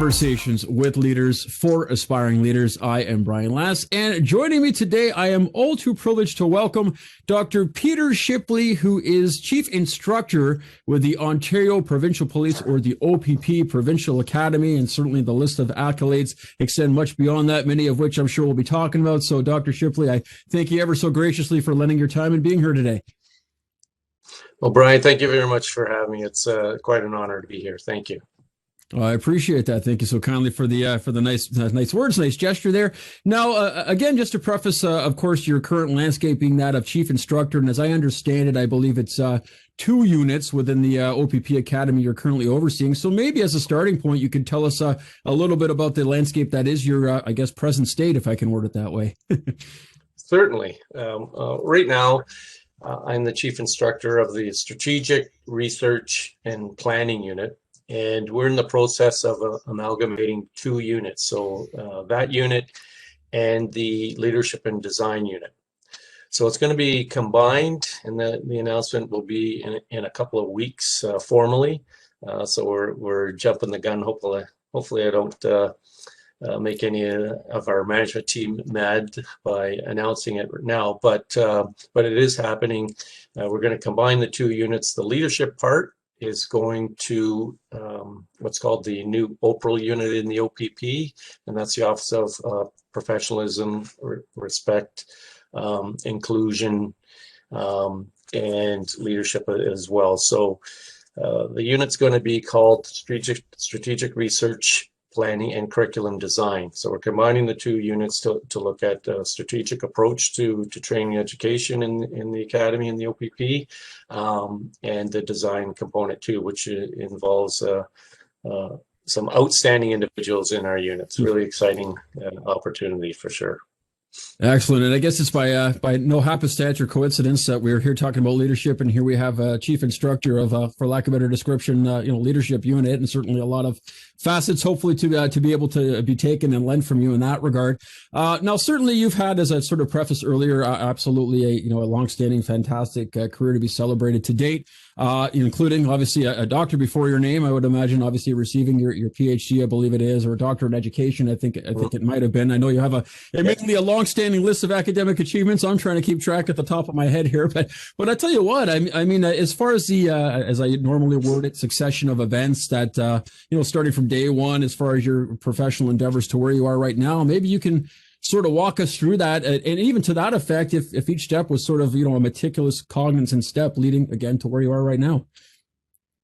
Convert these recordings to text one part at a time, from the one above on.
Conversations with leaders for aspiring leaders. I am Brian Lass, and joining me today, I am all too privileged to welcome Dr. Peter Shipley, who is Chief Instructor with the Ontario Provincial Police, or the OPP Provincial Academy, and certainly the list of accolades extend much beyond that, many of which I'm sure we'll be talking about. So, Dr. Shipley, I thank you ever so graciously for lending your time and being here today. Well, Brian, thank you very much for having me. It's quite an honor to be here. Thank you. Well, I appreciate that. Thank you so kindly for the nice words, nice gesture there. Now, again, just to preface, of course, your current landscape being that of Chief Instructor, and as I understand it, I believe it's 2 units within the OPP Academy you're currently overseeing. So maybe as a starting point, you could tell us a little bit about the landscape that is your, I guess, present state, if I can word it that way. Certainly. Right now, I'm the Chief Instructor of the Strategic Research and Planning Unit. And we're in the process of amalgamating 2 units. So that unit and the Leadership and Design unit. So it's going to be combined, and the announcement will be in a couple of weeks formally. So we're jumping the gun. Hopefully I don't make any of our management team mad by announcing it now. But it is happening. We're going to combine the 2 units. The leadership part is going to what's called the new OPRL unit in the OPP, and that's the Office of Professionalism, Respect, Inclusion, and Leadership as well. So the unit's going to be called Strategic Research, Planning, and Curriculum Design. So we're combining the 2 units to look at a strategic approach to training education in the Academy and the OPP, and the design component too, which involves some outstanding individuals in our units. Really exciting opportunity for sure. Excellent. And I guess it's by no happenstance or coincidence that we're here talking about leadership, and here we have a Chief Instructor of, for lack of a better description, leadership unit, and certainly a lot of facets, hopefully, to be able to be taken and lent from you in that regard. Now, certainly you've had, as I sort of prefaced earlier, absolutely a longstanding, fantastic career to be celebrated to date, including obviously a doctor before your name. I would imagine, obviously, receiving your PhD, I believe it is, or a doctor in education. I think it might have been. I know you have admittedly a long-standing list of academic achievements. I'm trying to keep track at the top of my head here, but I tell you what, I mean, as far as the as I normally word it, succession of events that starting from day one, as far as your professional endeavors to where you are right now, maybe you can sort of walk us through that, and even to that effect, if each step was sort of a meticulous, cognizant step leading again to where you are right now.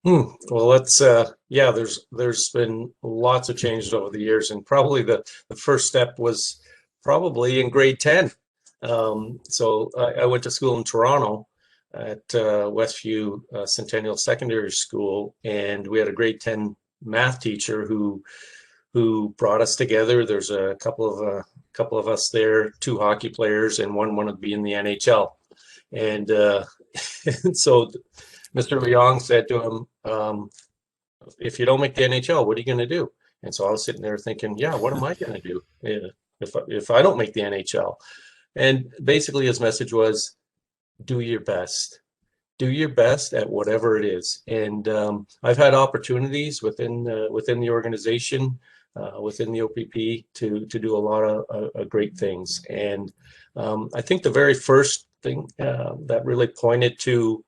Well, let's there's been lots of changes over the years, and probably the first step was probably in grade 10. So I went to school in Toronto at Westview Centennial Secondary School, and we had a grade 10 math teacher who brought us together. There's a couple of us there, 2 hockey players, and one wanted to be in the NHL. And and so Mr. Leong said to him, if you don't make the NHL, what are you going to do? And so I was sitting there thinking, yeah, what am I going to do if I don't make the NHL? And basically his message was, do your best. Do your best at whatever it is. And I've had opportunities within the organization, within the OPP, to do a lot of great things. And I think the very first thing that really pointed to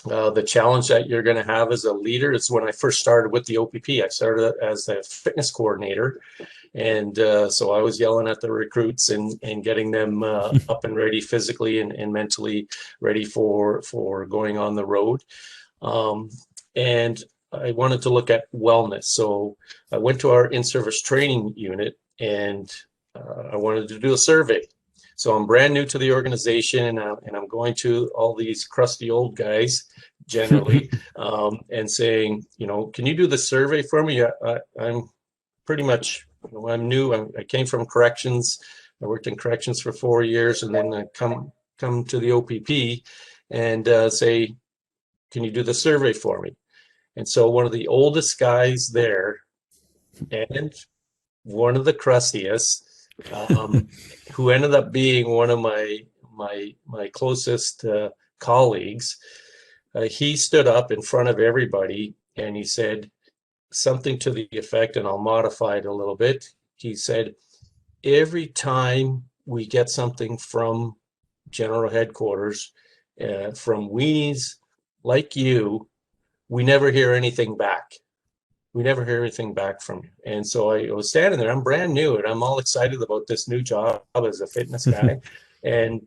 the challenge that you're going to have as a leader is when I first started with the OPP. I started as a fitness coordinator, and so I was yelling at the recruits and getting them up and ready physically and mentally ready for going on the road. And I wanted to look at wellness, so I went to our in-service training unit, and I wanted to do a survey. So I'm brand new to the organization, and I'm going to all these crusty old guys generally, and saying, can you do the survey for me? I'm pretty much, I'm new. I came from corrections. I worked in corrections for 4 years, and then I come to the OPP and say, can you do the survey for me? And so one of the oldest guys there, and one of the crustiest, who ended up being one of my closest colleagues, he stood up in front of everybody and he said, something to the effect, and I'll modify it a little bit. He said, every time we get something from general headquarters, from weenies like you, we never hear anything back. We never hear anything back from you. And so I was standing there, I'm brand new, and I'm all excited about this new job as a fitness guy. and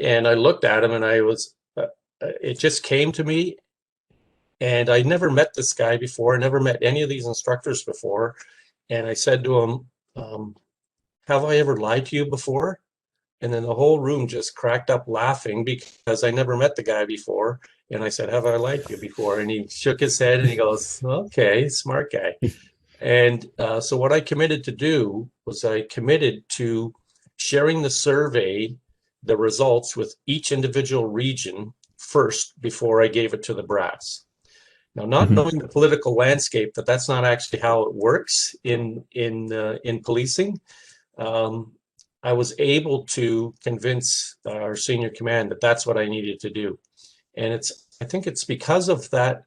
I looked at him, and it just came to me. And I never met this guy before. I never met any of these instructors before. And I said to him, have I ever lied to you before? And then the whole room just cracked up laughing because I never met the guy before. And I said, have I lied to you before? And he shook his head and he goes, okay, smart guy. And so what I committed to do was I committed to sharing the survey, the results with each individual region first before I gave it to the brass. Now, not knowing the political landscape, that's not actually how it works in policing. I was able to convince our senior command that that's what I needed to do, and I think it's because of that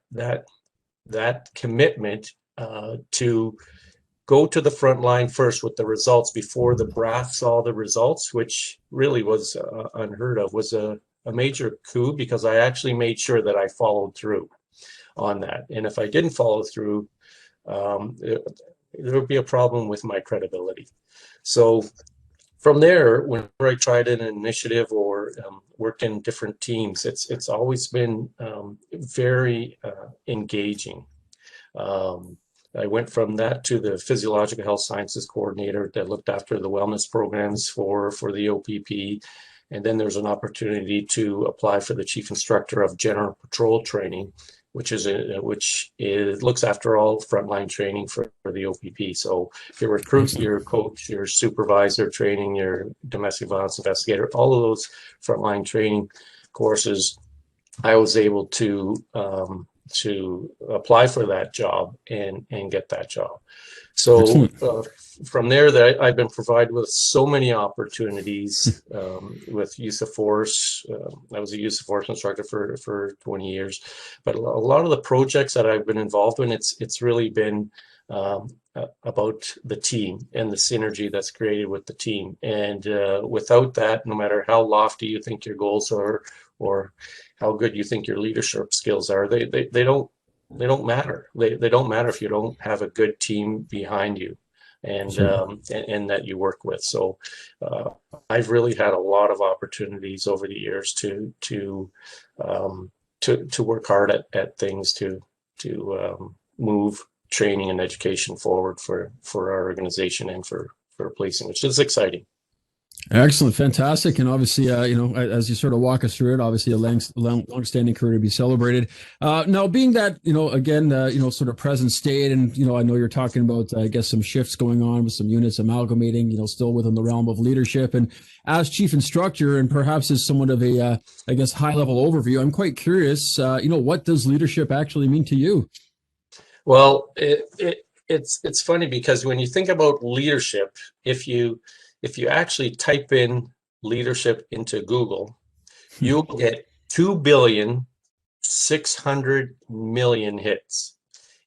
commitment to go to the front line first with the results before the brass saw the results, which really was unheard of, was a major coup, because I actually made sure that I followed through on that. And if I didn't follow through, there would be a problem with my credibility. So from there, whenever I tried an initiative or worked in different teams, it's always been very engaging. I went from that to the physiological health sciences coordinator that looked after the wellness programs for the OPP. And then there's an opportunity to apply for the chief instructor of general patrol training, which looks after all frontline training for the OPP. So your recruit, your coach, your supervisor training, your domestic violence investigator, all of those frontline training courses, I was able to apply for that job and get that job. So from there, I've been provided with so many opportunities with use of force. I was a use of force instructor for 20 years, but a lot of the projects that I've been involved in, it's really been about the team and the synergy that's created with the team. And without that, no matter how lofty you think your goals are or how good you think your leadership skills are, they don't matter. They don't matter if you don't have a good team behind you and that you work with. So I've really had a lot of opportunities over the years to work hard at things to move training and education forward for our organization and for policing, which is exciting. Excellent, fantastic, and obviously, as you sort of walk us through it, obviously a long-standing career to be celebrated. Now, being that again, sort of present state, and I know you're talking about, I guess, some shifts going on with some units amalgamating, still within the realm of leadership. And as chief instructor, and perhaps as somewhat of a, I guess, high-level overview, I'm quite curious. What does leadership actually mean to you? Well, it's funny because when you think about leadership, if you actually type in leadership into Google, you'll get 2,600,000,000 hits.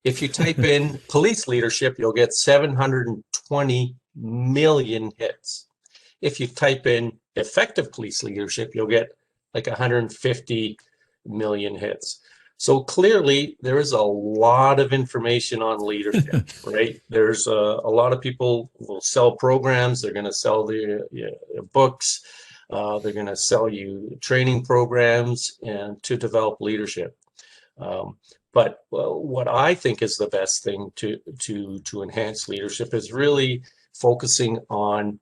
If you type in police leadership, you'll get 720 million hits. If you type in effective police leadership, you'll get like 150 million hits. So clearly, there is a lot of information on leadership, right? There's a lot of people will sell programs. They're going to sell the books. They're going to sell you training programs and to develop leadership. But what I think is the best thing to enhance leadership is really focusing on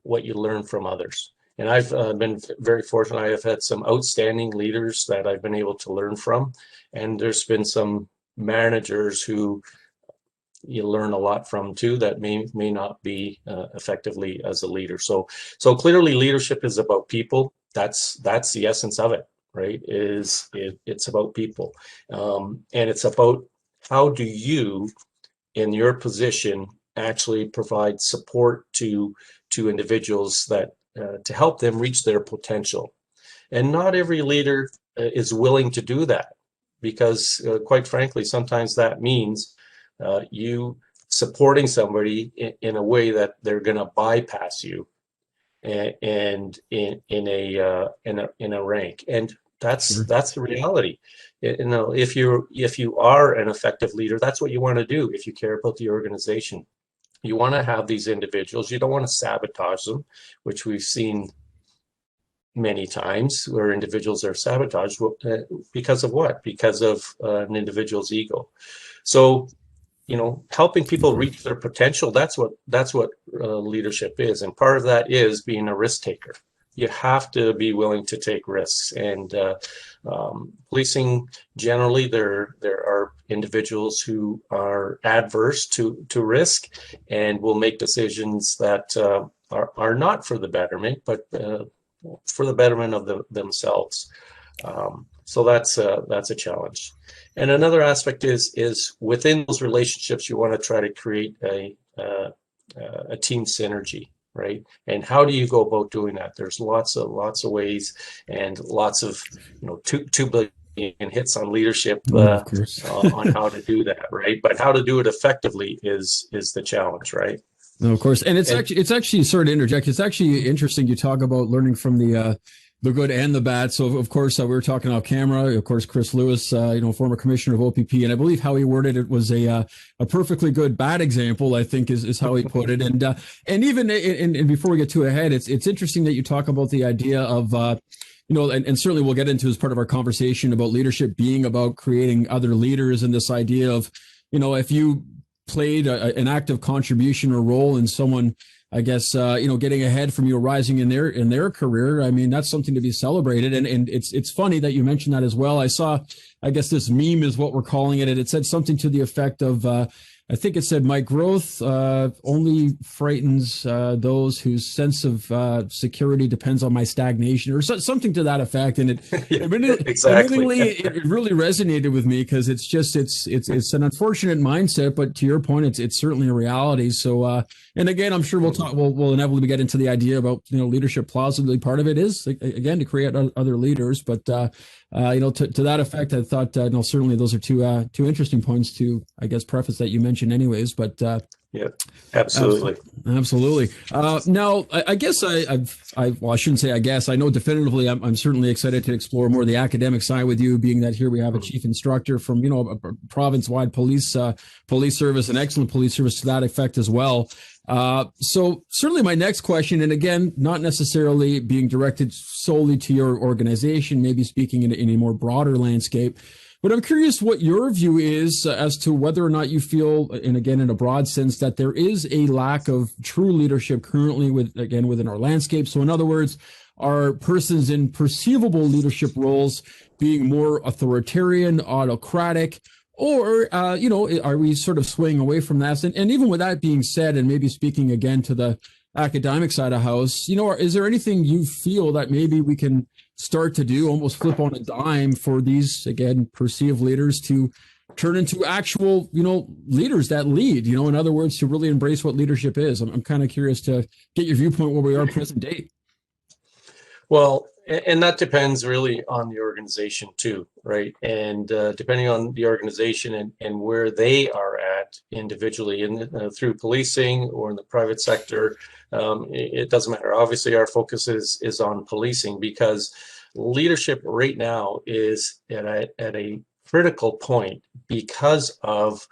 what you learn from others. And I've been very fortunate. I have had some outstanding leaders that I've been able to learn from. And there's been some managers who you learn a lot from too that may not be effectively as a leader. So clearly leadership is about people. That's the essence of it, right? It's about people. And it's about how do you, in your position, actually provide support to individuals that to help them reach their potential. And not every leader is willing to do that. because quite frankly, sometimes that means you supporting somebody in a way that they're going to bypass you and in a rank, and Sure. that's the reality. If you are an effective leader, that's what you want to do. If you care about the organization, you want to have these individuals. You don't want to sabotage them, which we've seen many times where individuals are sabotaged because of what? Because of an individual's ego. So, helping people reach their potential, that's what leadership is. And part of that is being a risk taker. You have to be willing to take risks. And policing, generally, there are individuals who are adverse to risk and will make decisions that are not for the betterment, but for the betterment of themselves. So that's a challenge. And another aspect is within those relationships, you want to try to create a team synergy, right? And how do you go about doing that? There's lots of ways, and lots of 2 billion hits on leadership Of course. on how to do that, right? But how to do it effectively is the challenge, right? No, of course. And it's actually, sorry to interject, it's actually interesting you talk about learning from the good and the bad. So of course, we were talking off camera, of course, Chris Lewis, former commissioner of OPP, and I believe how he worded it was a perfectly good bad example, I think is how he put it. And even, and before we get too ahead, it's interesting that you talk about the idea of, and certainly we'll get into as part of our conversation about leadership being about creating other leaders, and this idea of, if you played an active contribution or role in someone, I guess, getting ahead from you, rising in their career. I mean, that's something to be celebrated. And it's funny that you mentioned that as well. I saw, I guess this meme is what we're calling it. And it said something to the effect of, I think it said, my growth only frightens those whose sense of security depends on my stagnation, or something to that effect. And Exactly. it really resonated with me, because it's just it's an unfortunate mindset, but to your point, it's certainly a reality. So and again, I'm sure we'll inevitably get into the idea about leadership plausibly. Part of it is, again, to create other leaders, but to that effect, I thought certainly those are two interesting points to, I guess, preface that you mentioned anyways, but yeah, absolutely. Absolutely. Now, I guess well, I shouldn't say I guess. I know definitively I'm certainly excited to explore more of the academic side with you, being that here we have a chief instructor from, a province-wide police service, an excellent police service to that effect as well. So certainly my next question, and again, not necessarily being directed solely to your organization, maybe speaking in a more broader landscape, but I'm curious what your view is as to whether or not you feel, and again, in a broad sense, that there is a lack of true leadership currently within our landscape. So in other words, are persons in perceivable leadership roles being more authoritarian, autocratic, or, are we sort of swaying away from that? And even with that being said, and maybe speaking again to the academic side of house, is there anything you feel that maybe we can start to do, almost flip on a dime, for these, again, perceived leaders to turn into actual, leaders that lead, in other words, to really embrace what leadership is? I'm kind of curious to get your viewpoint where we are present date. Well, and that depends really on the organization too, right? And depending on the organization and where they are at individually, through policing or in the private sector, it doesn't matter. Obviously, our focus is on policing, because leadership right now is at a critical point because of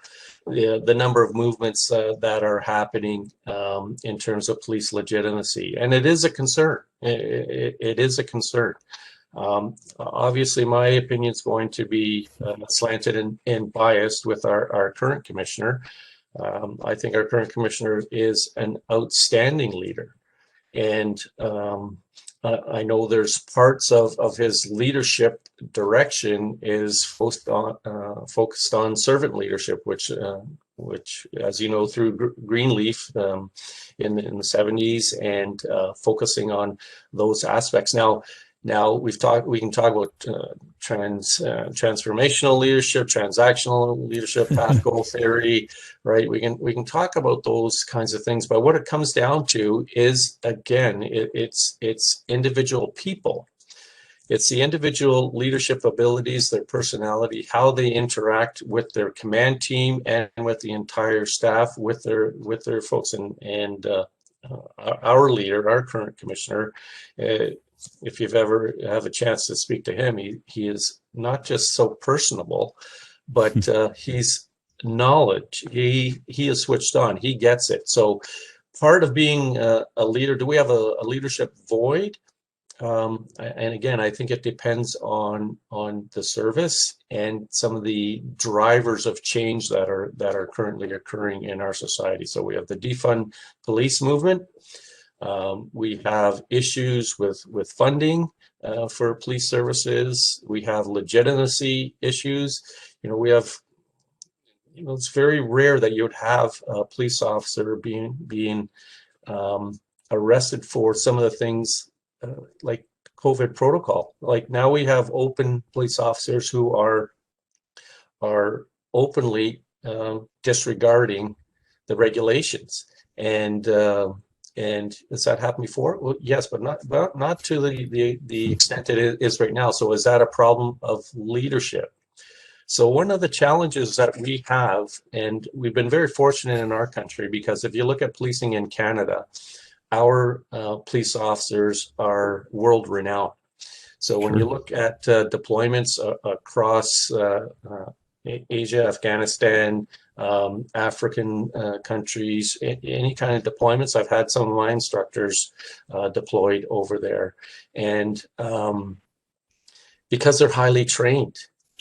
the number of movements that are happening in terms of police legitimacy. And it is a concern. It is a concern. Obviously, my opinion is going to be slanted and biased with our current commissioner. I think our current commissioner is an outstanding leader. And I know there's parts of his leadership direction is focused on servant leadership, which, as you know, through Greenleaf in the 70s, and focusing on those aspects. Now we can talk about transformational leadership, transactional leadership, path goal theory, right? We can talk about those kinds of things, but what it comes down to is, again, it's individual people. It's the individual leadership abilities, their personality, how they interact with their command team and with the entire staff, with their folks, and our leader, our current commissioner. If you've ever have a chance to speak to him, he is not just so personable, but he's knowledge. He is switched on. He gets it. So part of being a leader, do we have a leadership void? And again, I think it depends on the service and some of the drivers of change that are currently occurring in our society. So we have the defund police movement. We have issues with funding for police services. We have legitimacy issues. We have, it's very rare that you would have a police officer being arrested for some of the things like COVID protocol. Like now we have open police officers who are openly disregarding the regulations. And has that happened before? Well, yes, but not to the extent it is right now. So is that a problem of leadership? So one of the challenges that we have, and we've been very fortunate in our country, because if you look at policing in Canada, our police officers are world renowned. So when you look at deployments across Asia, Afghanistan, African countries, any kind of deployments, I've had some of my instructors deployed over there. And because they're highly trained,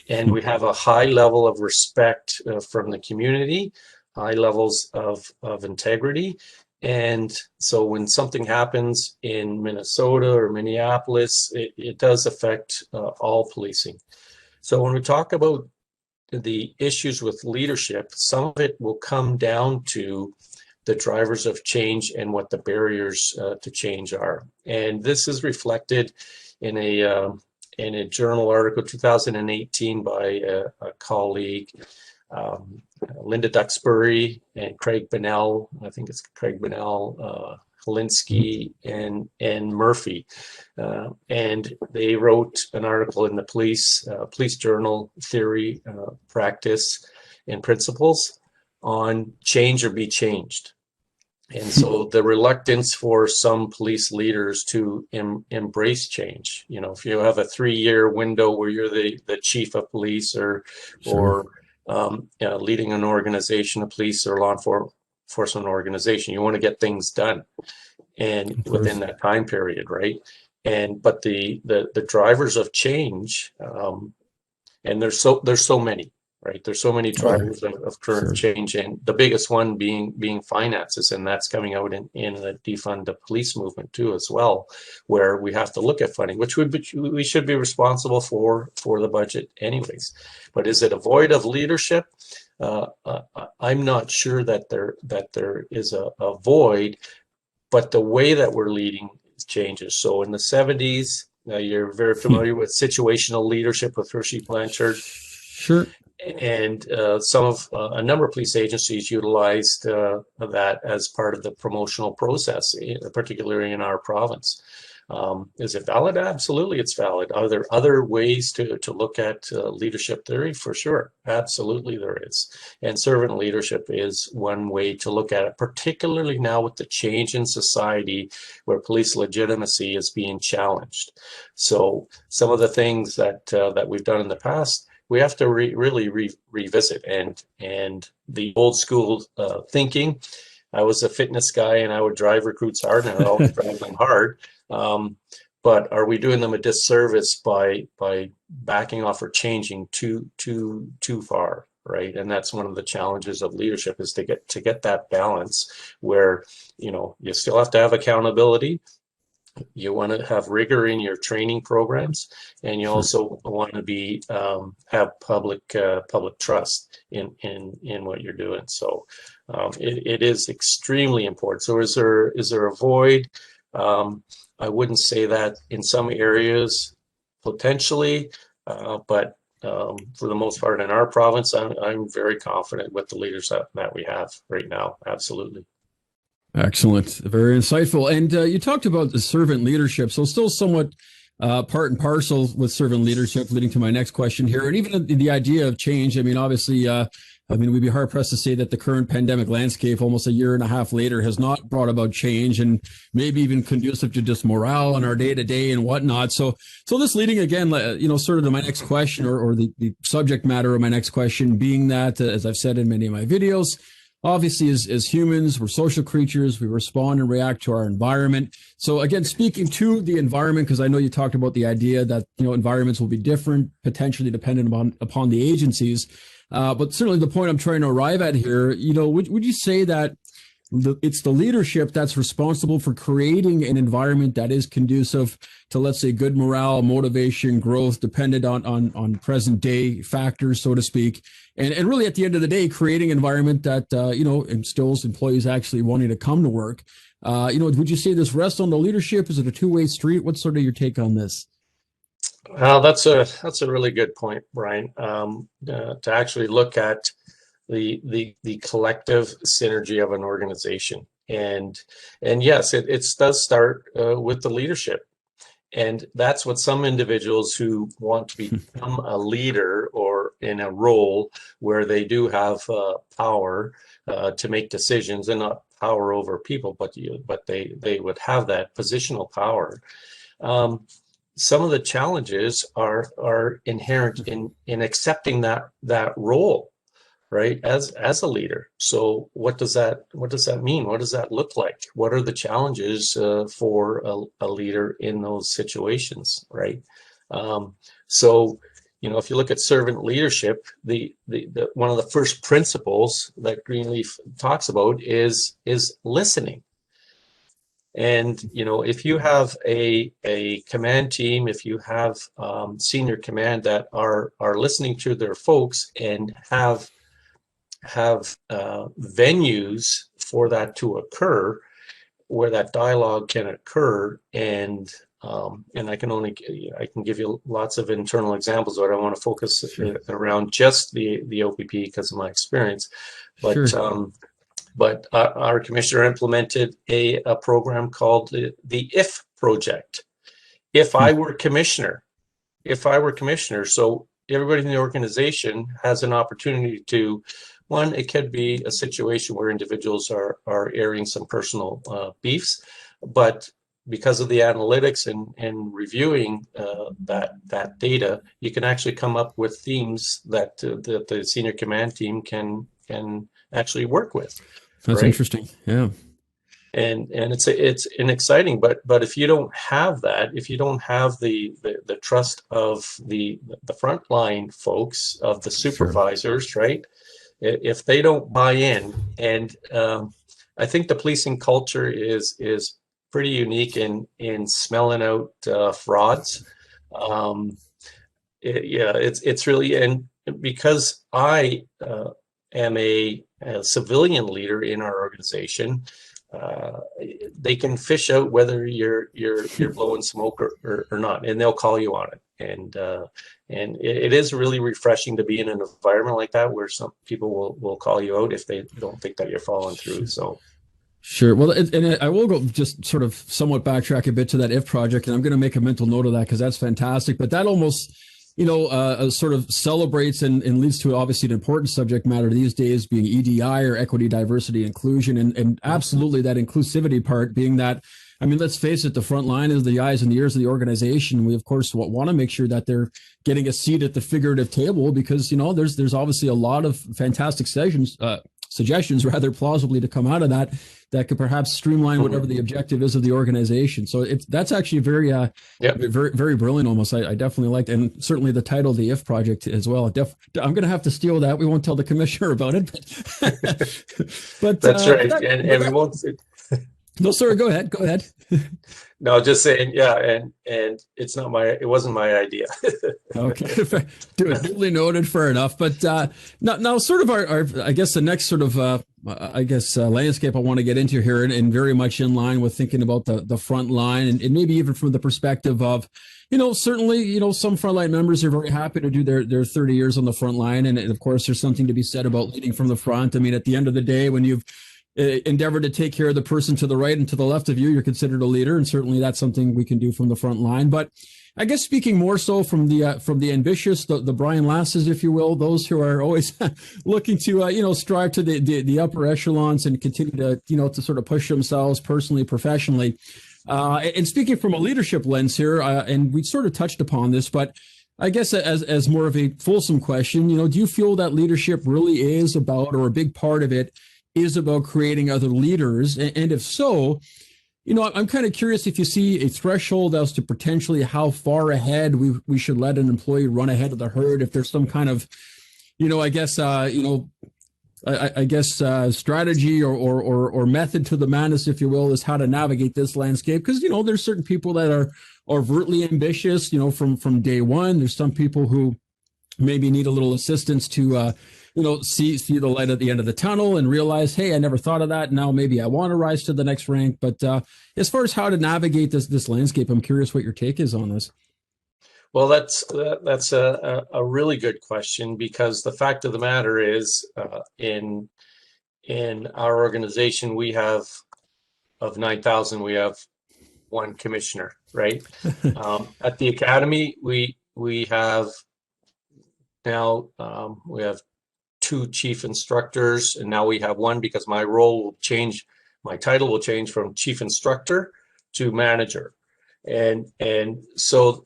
and we have a high level of respect from the community, high levels of integrity. And so when something happens in Minnesota or Minneapolis, it does affect all policing. So when we talk about the issues with leadership, some of it will come down to the drivers of change and what the barriers to change are. And this is reflected in a journal article 2018 by a colleague, Linda Duxbury and Craig Bunnell. I think it's Craig Bunnell, Holinsky, and Murphy. And they wrote an article in the Police Journal, Theory, Practice, and Principles on change or be changed. And so the reluctance for some police leaders to embrace change, if you have a 3-year window where you're the chief of police or leading an organization of police or law enforcement organization, you want to get things done and within that time period, right? But the drivers of change, and there's so many. Right, there's so many drivers of current change, and the biggest one being finances, and that's coming out in the defund the police movement too, as well, where we have to look at funding, which we should be responsible for the budget anyways. But is it a void of leadership? I'm not sure that there is a void, but the way that we're leading changes. So in the 70s, you're very familiar with situational leadership with Hershey Blanchard. Sure. And a number of police agencies utilized that as part of the promotional process, particularly in our province. Is it valid? Absolutely, it's valid. Are there other ways to look at leadership theory? For sure, absolutely there is. And servant leadership is one way to look at it, particularly now with the change in society where police legitimacy is being challenged. So some of the things that we've done in the past, we have to really revisit, and the old school thinking. I was a fitness guy and I would drive recruits hard, and I always drive them hard. But are we doing them a disservice by backing off or changing too far, right? And that's one of the challenges of leadership, is to get that balance where you still have to have accountability. You want to have rigor in your training programs, and you also want to be have public trust in what you're doing. So it is extremely important. So is there a void? I wouldn't say that. In some areas, potentially, but for the most part in our province, I'm very confident with the leaders that we have right now. Absolutely. Excellent. Very insightful. And you talked about the servant leadership. So still somewhat part and parcel with servant leadership, leading to my next question here. And even the idea of change. I mean, obviously, we'd be hard pressed to say that the current pandemic landscape, almost a year and a half later, has not brought about change, and maybe even conducive to just morale in our day to day and whatnot. So this leading again, sort of to my next question, or the subject matter of my next question being that, as I've said in many of my videos, obviously, as humans, we're social creatures. We respond and react to our environment. So again, speaking to the environment, because I know you talked about the idea that, environments will be different, potentially dependent upon the agencies. But certainly the point I'm trying to arrive at here, would you say that it's the leadership that's responsible for creating an environment that is conducive to, let's say, good morale, motivation, growth, dependent on present day factors, so to speak, and really at the end of the day, creating an environment that instills employees actually wanting to come to work. Would you say this rests on the leadership? Is it a two-way street? What's sort of your take on this? Well, that's a really good point, Brian. To actually look at the collective synergy of an organization, and yes, it does start with the leadership, and that's what some individuals who want to become a leader or in a role where they do have power to make decisions, and not power over people, but they would have that positional power. Some of the challenges are inherent in accepting that role, right, as a leader. So what does that mean? What does that look like? What are the challenges for a leader in those situations, right? So if you look at servant leadership, the one of the first principles that Greenleaf talks about is listening. And if you have a command team, if you have senior command that are listening to their folks and have venues for that to occur, where that dialogue can occur, and I can give you lots of internal examples, but I want to focus around just the OPP because of my experience. But sure. But our commissioner implemented a program called the IF project. If I were commissioner, so everybody in the organization has an opportunity to, one, it could be a situation where individuals are airing some personal beefs, but because of the analytics and reviewing that data, you can actually come up with themes that the senior command team can actually work with. That's right? Interesting. Yeah. And it's an exciting, but if you don't have that, if you don't have the trust of the frontline folks, of the supervisors, sure. Right? If they don't buy in, and I think the policing culture is pretty unique in smelling out frauds. It's really, and because I am a civilian leader in our organization, they can fish out whether you're blowing smoke or not, and they'll call you on it. And it is really refreshing to be in an environment like that, where some people will call you out if they don't think that you're following through. So. Sure. Well, and I will go just sort of somewhat backtrack a bit to that IF project, and I'm going to make a mental note of that because that's fantastic. But that almost, sort of celebrates and leads to obviously an important subject matter these days being EDI, or equity, diversity, inclusion, and absolutely that inclusivity part being that, I mean, let's face it, the front line is the eyes and the ears of the organization. We, of course, want to make sure that they're getting a seat at the figurative table because, there's obviously a lot of fantastic suggestions rather plausibly to come out of that could perhaps streamline whatever the objective is of the organization. So that's actually very, very, very brilliant. Almost, I definitely liked, and certainly the title, the IF project as well. I'm going to have to steal that. We won't tell the commissioner about it, but that's right, and we won't. No, sorry. Go ahead. No, just saying, yeah, and it wasn't my idea. Okay, duly noted. Fair enough. But now, sort of our I guess the next sort of landscape I want to get into here, and very much in line with thinking about the front line, and maybe even from the perspective of, certainly, some frontline members are very happy to do their 30 years on the front line, and of course, there's something to be said about leading from the front. I mean, at the end of the day, when you've endeavor to take care of the person to the right and to the left of you, you're considered a leader. And certainly that's something we can do from the front line. But I guess speaking more so from the ambitious, the Brian Lasses, if you will, those who are always looking to strive to the upper echelons and continue to to sort of push themselves personally, professionally. And speaking from a leadership lens here, and we sort of touched upon this, but I guess as more of a fulsome question, do you feel that leadership really is about, or a big part of it is about creating other leaders? And if so, I'm kind of curious if you see a threshold as to potentially how far ahead we should let an employee run ahead of the herd. If there's some kind of, I guess, strategy or method to the madness, if you will, is how to navigate this landscape. Because, there's certain people that are overtly ambitious, from day one. There's some people who maybe need a little assistance to, see the light at the end of the tunnel and realize, hey, I never thought of that. Now maybe I want to rise to the next rank. But as far as how to navigate this landscape, I'm curious what your take is on this. Well, that's a really good question, because the fact of the matter is, in our organization, we have, of 9,000, we have one commissioner, right? At the academy, we have now we have 2 chief instructors, and now we have one, because my role will change. My title will change from chief instructor to manager, and so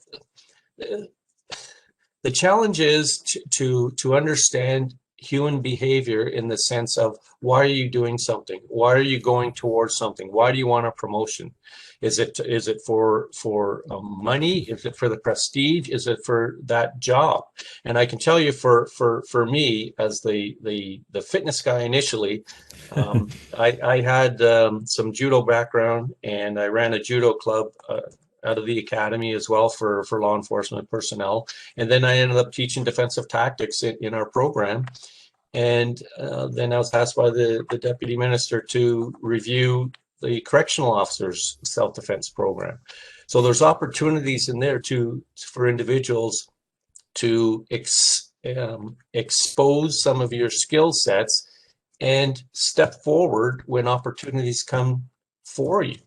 the challenge is to understand human behavior, in the sense of, why are you doing something? Why are you going towards something? Why do you want a promotion? Is it for money? Is it for the prestige? Is it for that job? And I can tell you, for me, as the fitness guy initially, I had some judo background, and I ran a judo club out of the academy as well for law enforcement personnel. And then I ended up teaching defensive tactics in our program. And then I was asked by the deputy minister to review the correctional officers' self-defense program. So there's opportunities in there for individuals to expose some of your skill sets and step forward when opportunities come for you,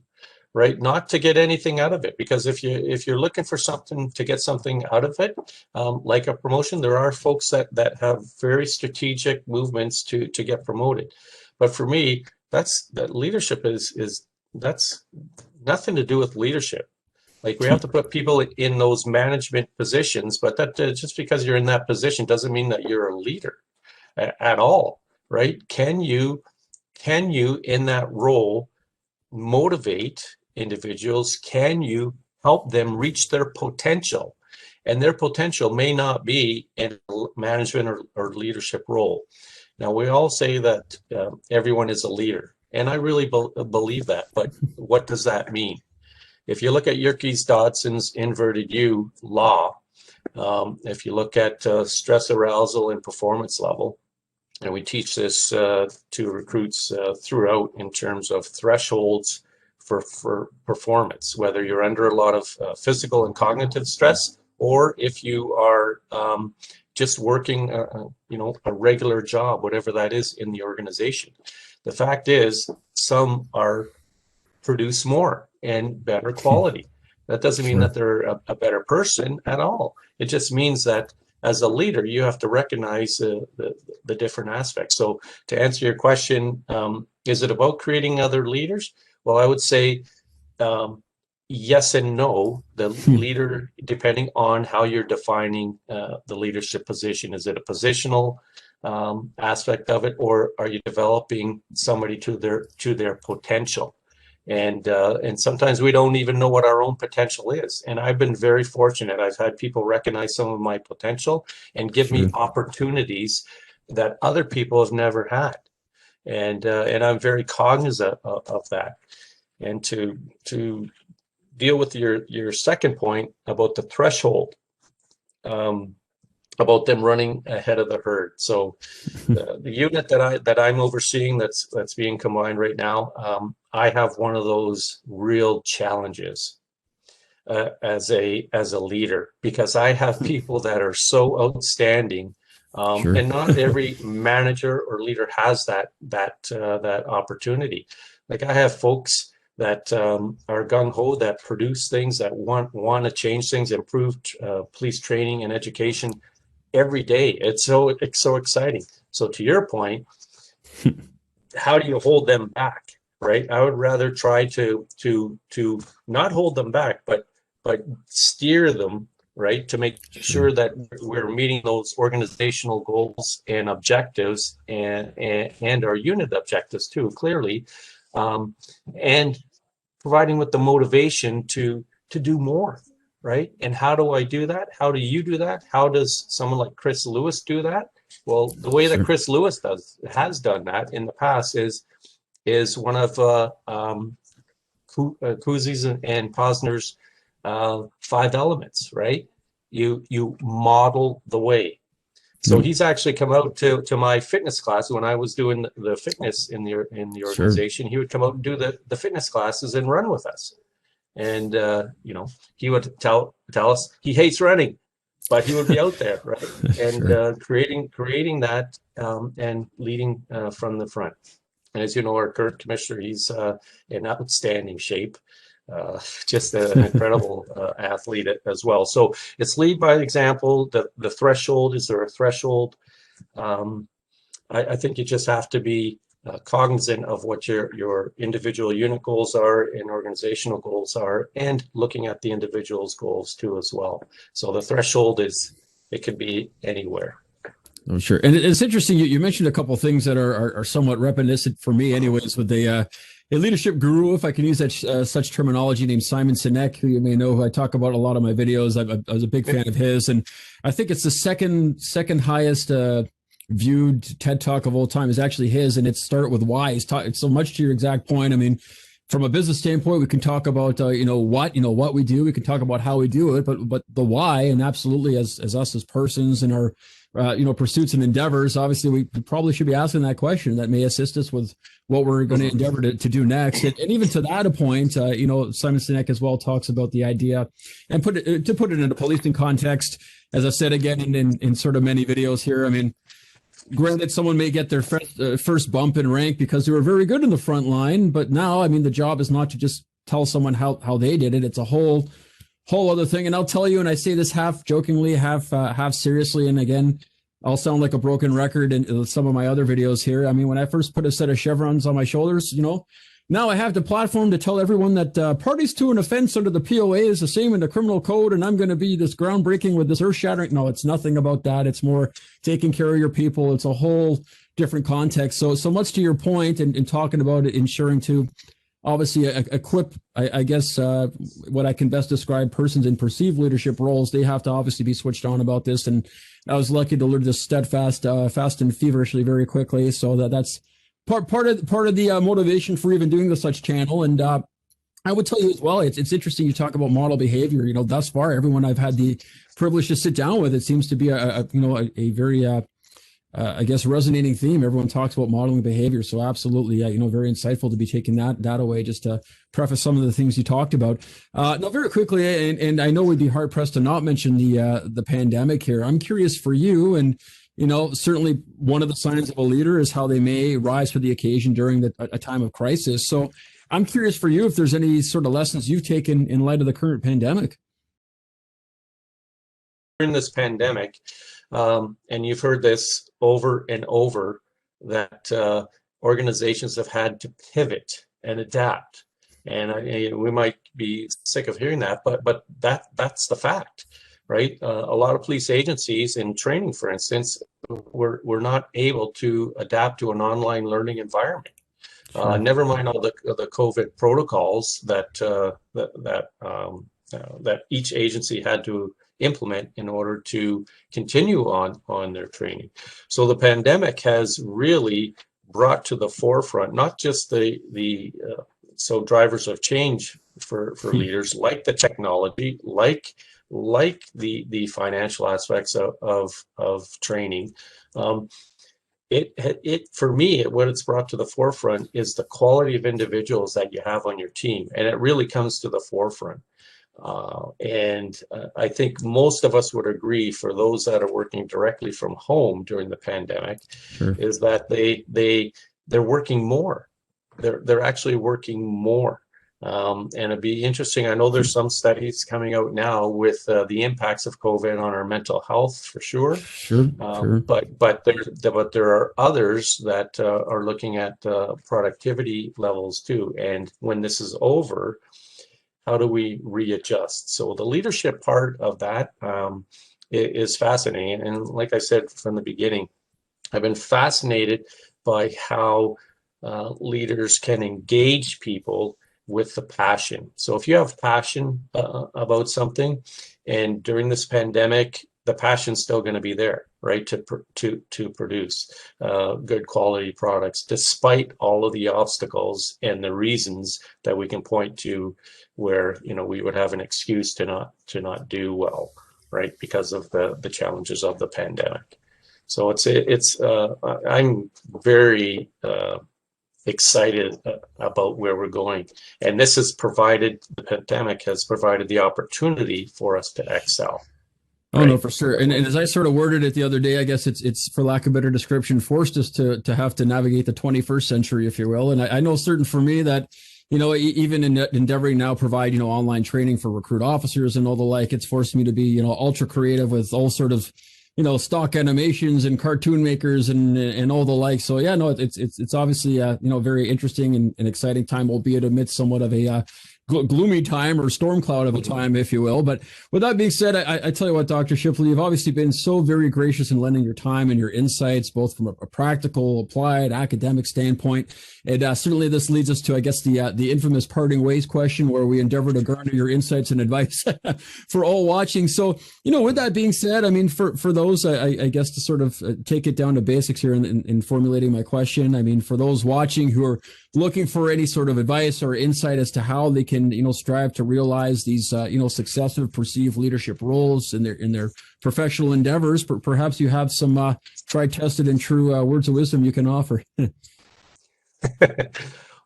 right? Not to get anything out of it, because if you're looking for something to get something out of it, like a promotion, there are folks that have very strategic movements to get promoted. But for me, that leadership is that's nothing to do with leadership. Like, we have to put people in those management positions, but that just because you're in that position doesn't mean that you're a leader at all, right? Can you in that role motivate individuals? Can you help them reach their potential? And their potential may not be in a management or leadership role. Now, we all say that everyone is a leader, and I really believe that, but what does that mean? If you look at Yerkes Dodson's inverted U law, if you look at stress, arousal, and performance level, and we teach this to recruits throughout, in terms of thresholds for performance, whether you're under a lot of physical and cognitive stress, or if you are just working a regular job, whatever that is in the organization. The fact is, some produce more and better quality. That doesn't mean that they're a better person at all. It just means that as a leader, you have to recognize the different aspects. So to answer your question, is it about creating other leaders? Well, I would say yes and no. The leader, depending on how you're defining the leadership position. Is it a positional aspect of it, or are you developing somebody to their potential? And sometimes we don't even know what our own potential is. And I've been very fortunate. I've had people recognize some of my potential and give me opportunities that other people have never had. And I'm very cognizant of that. And to deal with your second point about the threshold, about them running ahead of the herd. So the unit that I'm overseeing, that's being combined right now, I have one of those real challenges as a leader, because I have people that are so outstanding, and not every manager or leader has that opportunity. Like, I have folks that are gung-ho, that produce things, that want to change things, improve police training and education every day. It's so exciting. So to your point, how do you hold them back, right? I would rather try to not hold them back, but steer them, right, to make sure that we're meeting those organizational goals and objectives, and our unit objectives too, clearly, and providing with the motivation to do more, right? And how do I do that? How do you do that? How does someone like Chris Lewis do that? Well, the way that Chris Lewis has done that in the past is one of Cousey's and Posner's 5 elements, right? You model the way. So he's actually come out to my fitness class when I was doing the fitness in the organization. He would come out and do the fitness classes and run with us. And he would tell us he hates running, but he would be out there, right? And creating that and leading from the front. And as you know, our current commissioner, he's in outstanding shape. Just an incredible athlete as well. So it's lead by example. The threshold, is there a threshold? I think you just have to be cognizant of what your individual unit goals are and organizational goals are, and looking at the individual's goals too as well. So the threshold it could be anywhere. Oh, sure. And it's interesting. You mentioned a couple of things that are somewhat reminiscent for me anyways, with a leadership guru, if I can use that such terminology, named Simon Sinek, who you may know, who I talk about a lot of my videos. I was a big fan of his, and I think it's the second highest viewed TED Talk of all time is actually his, and it's Start With Why. It's so much to your exact point. I mean, from a business standpoint, we can talk about what we do. We can talk about how we do it, but the why, and absolutely as us as persons and our pursuits and endeavors, obviously we probably should be asking that question. That may assist us with what we're going to endeavor to do next. And even to that point, Simon Sinek as well talks about the idea, and put it in a policing context, as I said again in sort of many videos here. I mean, granted, someone may get their first bump in rank because they were very good in the front line, but now, I mean, the job is not to just tell someone how they did it. It's a whole other thing. And I'll tell you, and I say this half jokingly, half seriously, and again, I'll sound like a broken record in some of my other videos here. I mean, when I first put a set of chevrons on my shoulders, now I have the platform to tell everyone that parties to an offense under the POA is the same in the criminal code, and I'm going to be this groundbreaking with this earth-shattering. No, it's nothing about that. It's more taking care of your people. It's a whole different context. So much to your point, and talking about it, ensuring to obviously equip, I guess, what I can best describe persons in perceived leadership roles. They have to obviously be switched on about this. And I was lucky to learn this steadfast, fast and feverishly very quickly. So that's part of the motivation for even doing the such channel. And I would tell you as well, it's interesting you talk about model behavior. Thus far, everyone I've had the privilege to sit down with, it seems to be a very I guess resonating theme. Everyone talks about modeling behavior. So absolutely, very insightful to be taking that away, just to preface some of the things you talked about. Now, very quickly, and I know we'd be hard pressed to not mention the pandemic here. I'm curious for you, and certainly one of the signs of a leader is how they may rise to the occasion during a time of crisis. So I'm curious for you if there's any sort of lessons you've taken in light of the current pandemic. During this pandemic, and you've heard this over and over, that organizations have had to pivot and adapt. And we might be sick of hearing that, but that's the fact, right? A lot of police agencies in training, for instance, were not able to adapt to an online learning environment. Sure. Never mind all the COVID protocols that each agency had to implement in order to continue on their training. So the pandemic has really brought to the forefront not just the drivers of change for leaders, like the technology, like the financial aspects of training. It for me, what it's brought to the forefront is the quality of individuals that you have on your team, and it really comes to the forefront. And I think most of us would agree, for those that are working directly from home during the pandemic, sure, is that they're working more. They're actually working more. And it'd be interesting. I know there's some studies coming out now with the impacts of COVID on our mental health, for sure. Sure, sure. But there are others that are looking at productivity levels too. And when this is over, how do we readjust? So the leadership part of that is fascinating. And like I said from the beginning, I've been fascinated by how leaders can engage people with the passion. So if you have passion about something, and during this pandemic, the passion's still going to be there, right? To produce good quality products, despite all of the obstacles and the reasons that we can point to, where we would have an excuse to not do well, right? Because of the challenges of the pandemic. So I'm very excited about where we're going, and the pandemic has provided the opportunity for us to excel. Oh, right? no, for sure. And as I sort of worded it the other day, I guess it's for lack of a better description, forced us to have to navigate the 21st century, if you will. And I know certain for me that, even in endeavoring now provide, online training for recruit officers and all the like, it's forced me to be, ultra creative with all sort of, stock animations and cartoon makers and all the like. So yeah, no, it's obviously very interesting and exciting time, albeit amidst somewhat of a gloomy time or storm cloud of a time, if you will. But with that being said, I tell you what, Dr. Shipley, you've obviously been so very gracious in lending your time and your insights, both from a practical, applied, academic standpoint. And certainly this leads us to, I guess, the infamous parting ways question, where we endeavor to garner your insights and advice for all watching. So, with that being said, I mean, for those, I guess, to sort of take it down to basics here in formulating my question, I mean, for those watching who are looking for any sort of advice or insight as to how they can, strive to realize these, successive perceived leadership roles in their professional endeavors, perhaps you have some tried, tested, and true words of wisdom you can offer.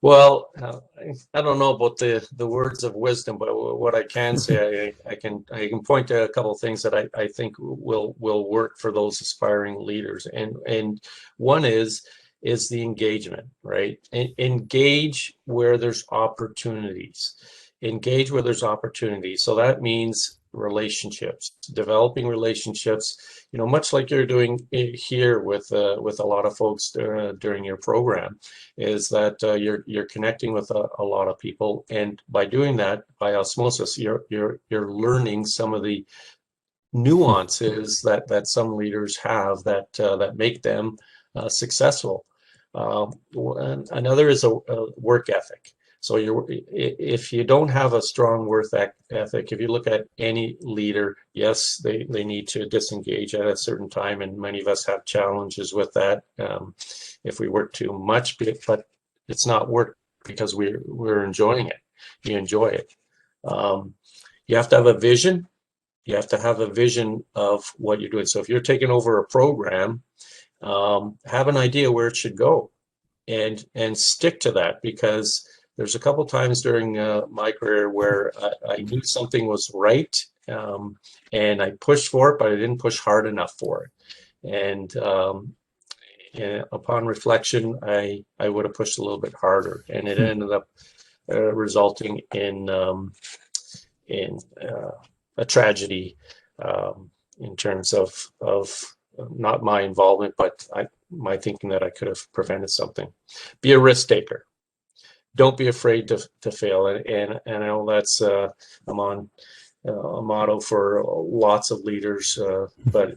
Well, I don't know about the words of wisdom, but what I can say, I can point to a couple of things that I think will work for those aspiring leaders, and one is the engagement, right? Engage where there's opportunities. Engage where there's opportunities. So that means relationships, developing relationships, much like you're doing here with a lot of folks during your program, is that you're connecting with a lot of people, and by doing that, by osmosis, you're learning some of the nuances that some leaders have that make them successful. Another is a work ethic. So if you don't have a strong work ethic, if you look at any leader, yes, they need to disengage at a certain time, and many of us have challenges with that if we work too much, but it's not work because we're enjoying it. You enjoy it. You have to have a vision. You have to have a vision of what you're doing. So if you're taking over a program, have an idea where it should go, and stick to that, because there's a couple times during my career where I knew something was right, and I pushed for it, but I didn't push hard enough for it. And upon reflection, I would have pushed a little bit harder, and it ended up resulting in a tragedy in terms of not my involvement, but my thinking that I could have prevented something. Be a risk taker. Don't be afraid to fail. And I know that's a motto for lots of leaders, but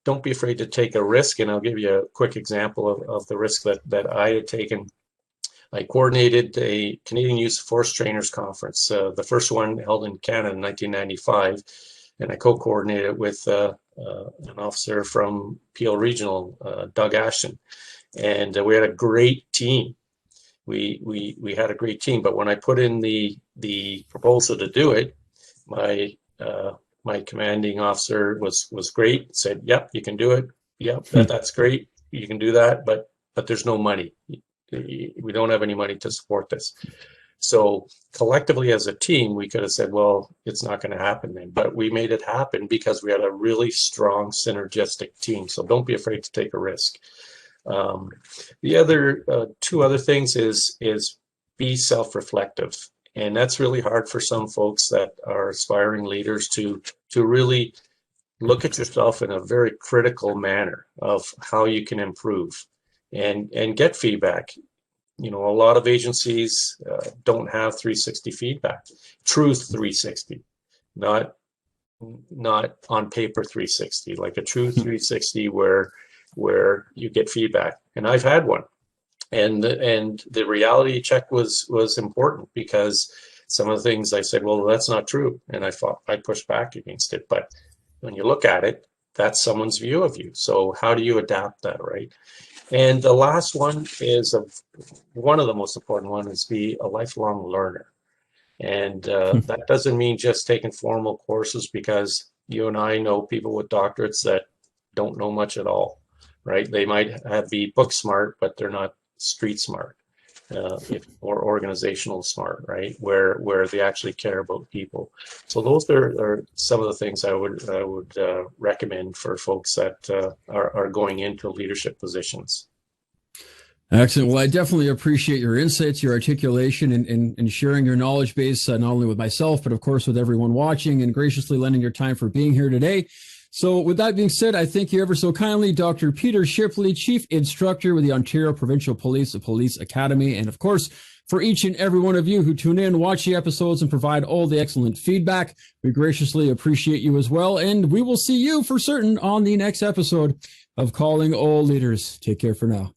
don't be afraid to take a risk. And I'll give you a quick example of the risk that I had taken. I coordinated a Canadian Use of Force Trainers Conference, the first one held in Canada in 1995, and I co-coordinated with an officer from Peel Regional, Doug Ashton, and we had a great team. We had a great team, but when I put in the proposal to do it, my commanding officer was great. Said, "Yep, you can do it. Yep, that's great. You can do that, but there's no money. We don't have any money to support this." So collectively as a team, we could have said, well, it's not going to happen then, but we made it happen because we had a really strong synergistic team. So don't be afraid to take a risk. The other two other things is be self-reflective. And that's really hard for some folks that are aspiring leaders to really look at yourself in a very critical manner of how you can improve and get feedback. You know, a lot of agencies don't have 360 feedback, true 360, not on paper 360, like a true 360 where you get feedback. And I've had one. And the reality check was important, because some of the things I said, well, that's not true. And I pushed back against it. But when you look at it, that's someone's view of you. So how do you adapt that, right? And the last one is one of the most important ones is be a lifelong learner. And that doesn't mean just taking formal courses, because you and I know people with doctorates that don't know much at all, right? They might be book smart, but they're not street smart or organizational smart, right? Where they actually care about people. So those are some of the things I would recommend for folks that are going into leadership positions. Excellent. Well, I definitely appreciate your insights, your articulation, and sharing your knowledge base, not only with myself, but of course with everyone watching, and graciously lending your time for being here today. So with that being said, I thank you ever so kindly, Dr. Peter Shipley, Chief Instructor with the Ontario Provincial Police Academy. And of course, for each and every one of you who tune in, watch the episodes, and provide all the excellent feedback, we graciously appreciate you as well. And we will see you for certain on the next episode of Calling All Leaders. Take care for now.